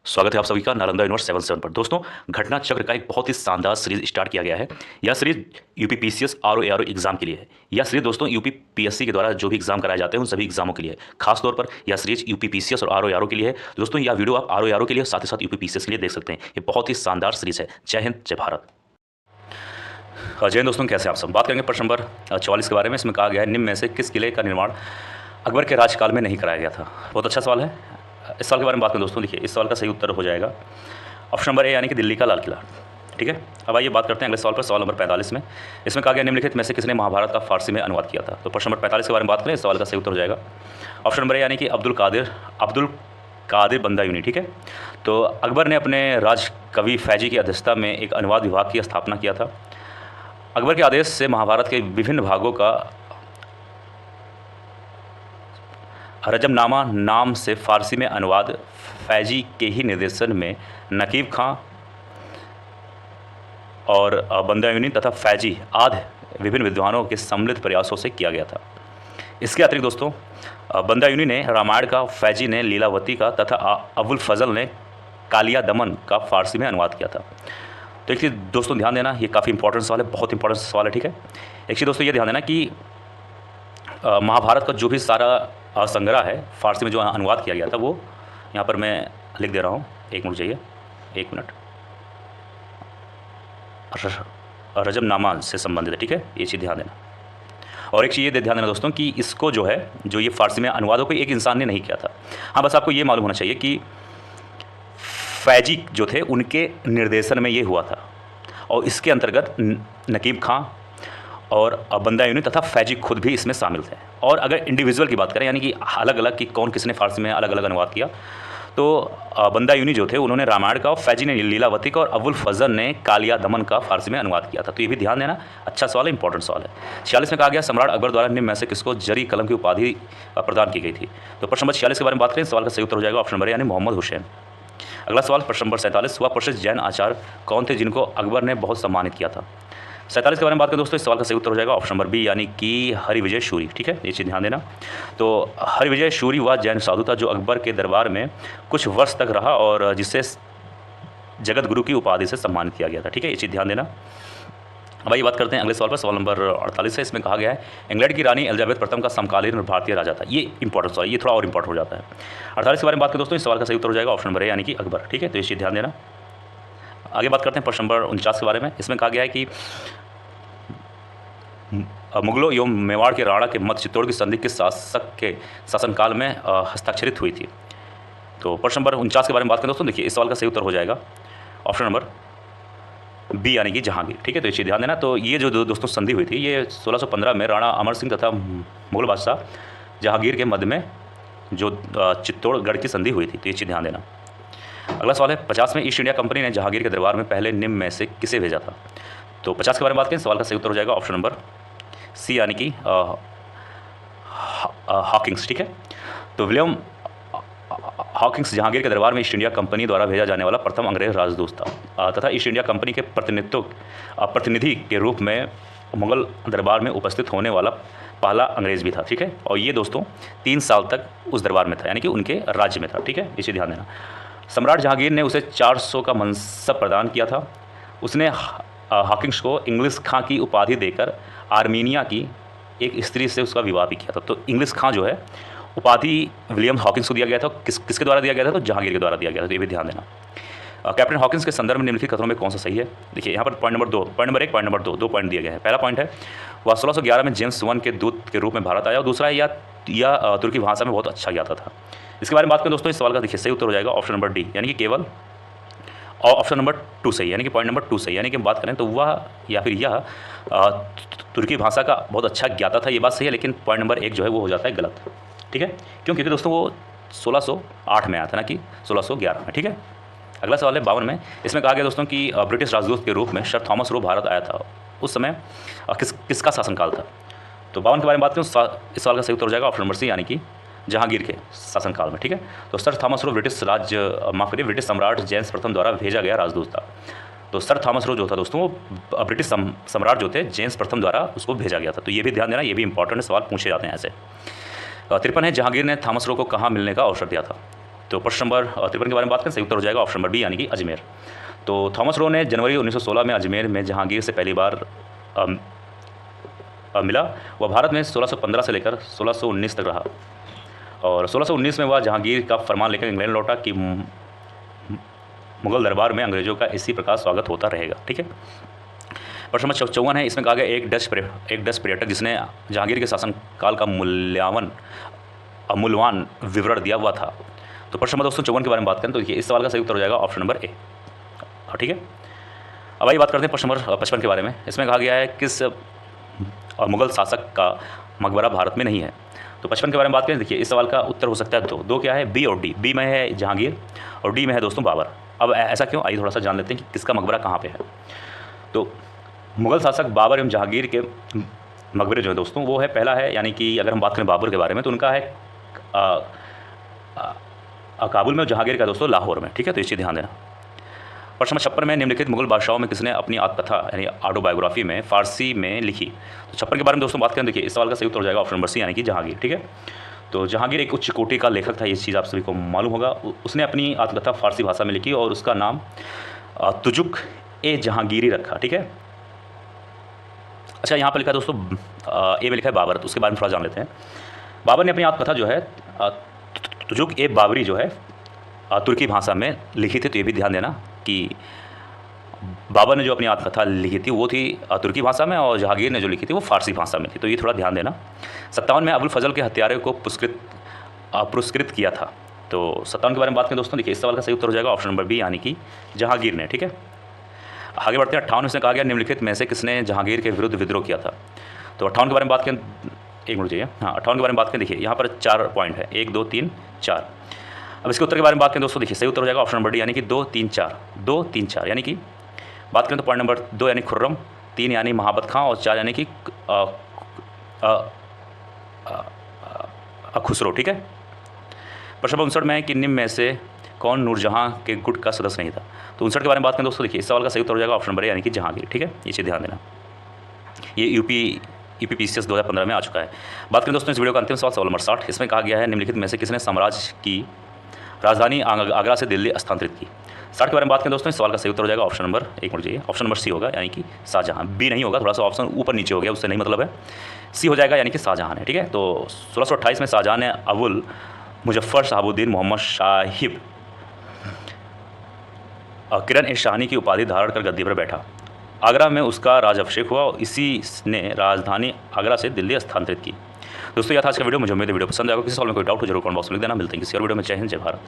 स्वागत है आप सभी का नालंदा यूनिवर्स 77 पर। दोस्तों, घटना चक्र का एक बहुत ही शानदार सीरीज स्टार्ट किया गया है। यह series UP PCS RO exam के लिए है। यह सीरीज दोस्तों यूपी पीएससी के द्वारा जो भी एग्जाम कराए जाते हैं उन सभी एग्जामों के लिए है। खास तौर पर यह सीरीज यूपी पीसीएस और आरओ के लिए है। दोस्तों, यह वीडियो आप आरओ के लिए साथ ही साथ यूपी पीसीएस के लिए देख सकते हैं। ये बहुत ही शानदार सीरीज है। जय हिंद, जय भारत। जय हिंद दोस्तों, कैसे आप सब। बात करेंगे प्रश्न नंबर 44 के बारे में। इसमें कहा गया है निम्न में से किस किले का निर्माण अकबर के राजकाल में नहीं कराया गया था। बहुत अच्छा सवाल है। इस सवाल के बारे में बात करें दोस्तों, देखिए इस सवाल का सही उत्तर हो जाएगा ऑप्शन नंबर ए यानी कि दिल्ली का लाल किला। ठीक है, अब आइए बात करते हैं अगले सवाल पर। सवाल नंबर 45 में इसमें कहा गया निम्नलिखित में से किसने महाभारत का फारसी में अनुवाद किया था। तो प्रश्न नंबर 45 के बारे में बात करें, इस सवाल का सही उत्तर हो जाएगा ऑप्शन नंबर ए यानी कि अब्दुल कादिर बंदायूनी। ठीक है, तो अकबर ने अपने राज कवि फैजी की अध्यक्षता में एक अनुवाद विभाग की स्थापना किया था। अकबर के आदेश से महाभारत के विभिन्न भागों का रजमनामा नाम से फारसी में अनुवाद फैजी के ही निर्देशन में नकीब खां और बंदायूनी तथा फैजी आदि विभिन्न विद्वानों के सम्मिलित प्रयासों से किया गया था। इसके अतिरिक्त दोस्तों, बंदायूनी ने रामायण का, फैजी ने लीलावती का तथा अबुल फजल ने कालिया दमन का फारसी में अनुवाद किया था। तो एक चीज़ दोस्तों ध्यान देना, ये काफ़ी इंपॉर्टेंट सवाल है, बहुत इंपॉर्टेंट सवाल है। ठीक है, एक चीज़ दोस्तों ये ध्यान देना कि महाभारत का जो भी सारा संग्रह है फारसी में जो अनुवाद किया गया था वो यहाँ पर मैं लिख दे रहा हूँ। एक मिनट चाहिए, एक मिनट। रजमनामा से संबंधित है। ठीक है, ये चीज़ ध्यान देना। और एक चीज़ ये ध्यान देना दोस्तों कि इसको जो है जो ये फारसी में अनुवाद हो कोई एक इंसान ने नहीं किया था। हाँ, बस आपको ये मालूम होना चाहिए कि फैजी जो थे उनके निर्देशन में ये हुआ था और इसके अंतर्गत नकीब खां और बंदायूनी तथा फैजी खुद भी इसमें शामिल थे। और अगर इंडिविजुअल की बात करें यानी कि अलग अलग कि कौन किसने फारसी में अलग अलग अनुवाद किया, तो बंदायूनी जो थे उन्होंने रामायण का, फैजी ने लीलावती का और अबुल फजल ने कालिया दमन का फारसी में अनुवाद किया था। तो ये भी ध्यान देना, अच्छा सवाल है, इंपॉर्टेंट सवाल है। 46 में कहा गया सम्राट अकबर द्वारा निम्न में से किसको जरी कलम की उपाधि प्रदान की गई थी। तो प्रश्न नंबर 46 के बारे में बात करें, सवाल का सही उत्तर हो जाएगा ऑप्शन नंबर यानी मोहम्मद हुसैन। अगला सवाल प्रश्न नंबर 47, वह प्रसिद्ध जैन आचार्य कौन थे जिनको अकबर ने बहुत सम्मानित किया था। 47 के बारे में बात करें दोस्तों, इस सवाल का सही उत्तर हो जाएगा ऑप्शन नंबर बी यानी कि हरिविजय शूरी। ठीक है, ये चीज़ ध्यान देना। तो हरिविजय शूरी वह जैन साधु था जो अकबर के दरबार में कुछ वर्ष तक रहा और जिसे जगत गुरु की उपाधि से सम्मानित किया गया था। ठीक है, ये चीज़ ध्यान देना। अब आइए बात करते हैं अगले सवाल पर। सवाल नंबर 48 है। इसमें कहा गया है इंग्लैंड की रानी एलिजाबेथ प्रथम का समकालीन भारतीय राजा था। ये इंपॉर्टेंट सवाल, ये थोड़ा और इंपॉर्टेंट हो जाता है। 48 के बारे में बात करें दोस्तों, इस सवाल का सही उत्तर हो जाएगा ऑप्शन नंबर ए यानी कि अकबर। ठीक है, तो ये चीज़ ध्यान देना। आगे बात करते हैं प्रश्न नंबर 49 के बारे में। इसमें कहा गया है कि मुगलों एवं मेवाड़ के राणा के मध्य चित्तौड़ की संधि किस शासक के शासनकाल में हस्ताक्षरित हुई थी। तो प्रश्न नंबर 49 के बारे में बात करें दोस्तों, देखिए इस सवाल का सही उत्तर हो जाएगा ऑप्शन नंबर बी यानी कि जहांगीर। ठीक है, तो ये चीज़ ध्यान देना। तो ये जो दोस्तों संधि हुई थी ये 1615 में राणा अमर सिंह तथा मुगल बादशाह जहांगीर के मध्य में जो चित्तौड़गढ़ की संधि हुई थी। तो ये चीज़ ध्यान देना। अगला सवाल है 50 में ईस्ट इंडिया कंपनी ने जहांगीर के दरबार में पहले निम्न में से किसे भेजा था। तो 50 के बारे में बात करें, सवाल का सही उत्तर हो जाएगा ऑप्शन नंबर सी यानी कि हॉकिंग्स। ठीक है, तो विलियम हॉकिंग्स जहांगीर के दरबार में ईस्ट इंडिया कंपनी द्वारा भेजा जाने वाला प्रथम अंग्रेज राजदूत था तथा ईस्ट इंडिया कंपनी के प्रतिनिधि के रूप में मुगल दरबार में उपस्थित होने वाला पहला अंग्रेज भी था। ठीक है, और ये दोस्तों 3 साल तक उस दरबार में था यानी कि उनके राज्य में था। ठीक है, इसे ध्यान देना। सम्राट जहांगीर ने उसे 400 का मनसब प्रदान किया था। उसने हॉकिंग्स को इंग्लिश खां की उपाधि देकर आर्मीनिया की एक स्त्री से उसका विवाह भी किया था। तो इंग्लिश खां जो है उपाधि विलियम हॉकिंग्स को दिया गया था। किसके द्वारा दिया गया था, तो जहांगीर के द्वारा दिया गया था। तो ये भी ध्यान देना। कैप्टन हॉकिंस के संदर्भ में निम्नलिखित कथनों में कौन सा सही है। देखिए यहाँ पर point number 2, point number 1, point number 2, 2 point दिए गए हैं। पहला पॉइंट है वह 1611 में जेम्स वन के दूत के रूप में भारत आया और दूसरा है या तुर्की भाषा में बहुत अच्छा ज्ञाता था। इसके बारे में बात करें दोस्तों, इस सवाल का देखिए सही उत्तर हो जाएगा ऑप्शन नंबर डी यानी कि केवल, और ऑप्शन नंबर 2 सही यानी कि पॉइंट नंबर 2 सही यानी कि बात करें तो वह या फिर यह तुर्की भाषा का बहुत अच्छा ज्ञाता था। ये बात सही है, लेकिन पॉइंट नंबर 1 जो है वो हो जाता है गलत। ठीक है, क्यों, क्योंकि दोस्तों वो 1608 में आया था ना कि 1611 में। ठीक है, अगला सवाल है 52 में। इसमें कहा गया दोस्तों कि ब्रिटिश राजदूत के रूप में सर थॉमस रो भारत आया था। उस समय किसका शासनकाल था। तो 52 के बारे में बात करें, इस सवाल का सही उत्तर हो जाएगा ऑप्शन नंबर सी यानी कि जहांगीर के शासनकाल में। ठीक है, तो सर थॉमस रो ब्रिटिश सम्राट जेम्स प्रथम द्वारा भेजा गया राजदूत था। तो सर थॉमस रो जो था दोस्तों वो ब्रिटिश सम्राट जो थे जेम्स प्रथम द्वारा उसको भेजा गया था। तो ये भी ध्यान देना, ये भी इंपॉर्टेंट सवाल पूछे जाते हैं ऐसे। 53 है जहांगीर ने थॉमस रो को कहाँ मिलने का अवसर दिया था। तो प्रश्न नंबर 53 के बारे में बात करें, सही उत्तर हो जाएगा ऑप्शन नंबर बी यानी कि अजमेर। तो थॉमस रो ने जनवरी 1916 में अजमेर में जहांगीर से पहली बार मिला। वह भारत में 1615 से लेकर 1619 तक रहा और 1619 में वह जहांगीर का फरमान लेकर इंग्लैंड लौटा कि मुगल दरबार में अंग्रेजों का इसी प्रकार स्वागत होता रहेगा। ठीक है। प्रश्न नंबर 54 है, इसमें कहा गया एक डच पर्यटक जिसने जहांगीर के शासनकाल का मूल्यवान विवरण दिया हुआ था। तो प्रश्न नंबर 54 के बारे में बात करें तो देखिए इस सवाल का सही उत्तर हो जाएगा ऑप्शन नंबर ए। ठीक है। अब आइए बात करते हैं प्रश्न नंबर 55 के बारे में। इसमें कहा गया है किस मुगल शासक का मकबरा भारत में नहीं है। तो 55 के बारे में बात करें, देखिए इस सवाल का उत्तर हो सकता है दो क्या है, बी और डी। बी में है जहांगीर और डी में है दोस्तों बाबर। अब ऐसा क्यों, आइए थोड़ा सा जान लेते हैं कि किसका मकबरा कहाँ पे है। तो मुगल शासक बाबर एवं जहांगीर के मकबरे जो है दोस्तों वो है, पहला है यानी कि अगर हम बात करें बाबर के बारे में तो उनका है काबुल में, जहांगीर का दोस्तों लाहौर में। ठीक है, तो इस चीज़ ध्यान देना। प्रश्न नंबर 56 में निम्नलिखित मुगल बादशाहों में किसने अपनी आत्मकथा यानी ऑटोबायोग्राफी में फारसी में लिखी। तो 56 के बारे में दोस्तों बात करें, देखिए इस सवाल का सही उत्तर हो जाएगा ऑप्शन नंबर सी यानी कि जहांगीर। ठीक है। तो जहांगीर एक उच्च कोटि का लेखक था, ये चीज़ आप सभी को मालूम होगा। उसने अपनी आत्मकथा फारसी भाषा में लिखी और उसका नाम तुजुक ए जहांगीरी रखा। ठीक है। अच्छा, यहाँ पर लिखा है दोस्तों ए में लिखा है बाबर, तो उसके बारे में थोड़ा जान लेते हैं। बाबर ने अपनी आत्मकथा जो है तुजुक ए बाबरी जो है तुर्की भाषा में लिखी थी। तो ये भी ध्यान देना कि बाबर ने जो अपनी आत्मकथा लिखी थी वो थी तुर्की भाषा में और जहांगीर ने जो लिखी थी वो फारसी भाषा में थी। तो ये थोड़ा ध्यान देना। 57 में अबुल फजल के हत्यारे को पुरस्कृत किया था। तो 57 के बारे में बात करें दोस्तों, देखिए इस सवाल का सही उत्तर हो जाएगा ऑप्शन नंबर बी यानी कि जहांगीर ने। ठीक है। आगे बढ़ते हैं 58 में कहा गया निम्नलिखित में से किसने जहांगीर के विरुद्ध विद्रोह किया था। तो 58 के बारे में बात करें, एक मिनट चाहिए, हाँ 58 के बारे में बात करें। देखिए यहाँ पर 4 पॉइंट है, 1 2 3 4। अब इसके उत्तर के बारे में बात करें दोस्तों, देखिए सही उत्तर हो जाएगा ऑप्शन नंबर डी यानी कि 2 3 4। 2 3 4 यानी कि बात करें तो पॉइंट नंबर 2 यानी खुर्रम, 3 यानी महाबत खां और 4 यानी कि खुसरो। ठीक है। प्रश्न नंबर 59 में है कि निम्न में से कौन नूरजहां के गुट का सदस्य नहीं था। तो 59 के बारे में बात करें दोस्तों, देखिए इस सवाल का सही उत्तर हो जाएगा ऑप्शन नंबर ए यानी कि जहांगीर। ठीक है, ये चीज़ ध्यान देना। ये यूपीपीसीएस 2015 में आ चुका है। बात करें दोस्तों इस वीडियो का अंतिम सवाल नंबर 60। इसमें कहा गया है निम्नलिखित में से किसने साम्राज्य की राजधानी आगरा से दिल्ली स्थानांतरित की। 60 के बारे में बात करें दोस्तों, इस सवाल का सही उत्तर हो जाएगा ऑप्शन नंबर, एक मिनट चाहिए, ऑप्शन नंबर सी होगा यानी कि शाहजहां। बी नहीं होगा, थोड़ा सा ऑप्शन ऊपर नीचे हो गया, उससे नहीं मतलब है। सी हो जाएगा यानी कि शाहजहां है। ठीक है। तो 1628 में शाहजहां ने अबुल मुजफ्फर शहाबुद्दीन मोहम्मद साहिब किरण ए शाहनी की उपाधि धारण कर गद्दी पर बैठा। आगरा में उसका राजाभिषेक हुआ और इसी ने राजधानी आगरा से दिल्ली स्थानांतरित की। दोस्तों यह था आज का वीडियो। मुझे उम्मीद है वीडियो पसंद आएगा। किसी सवाल में कोई डाउट हो जरूर कमेंट बॉक्स में लिख देना। मिलते हैं किसी और वीडियो में। जय हिंद, जय भारत।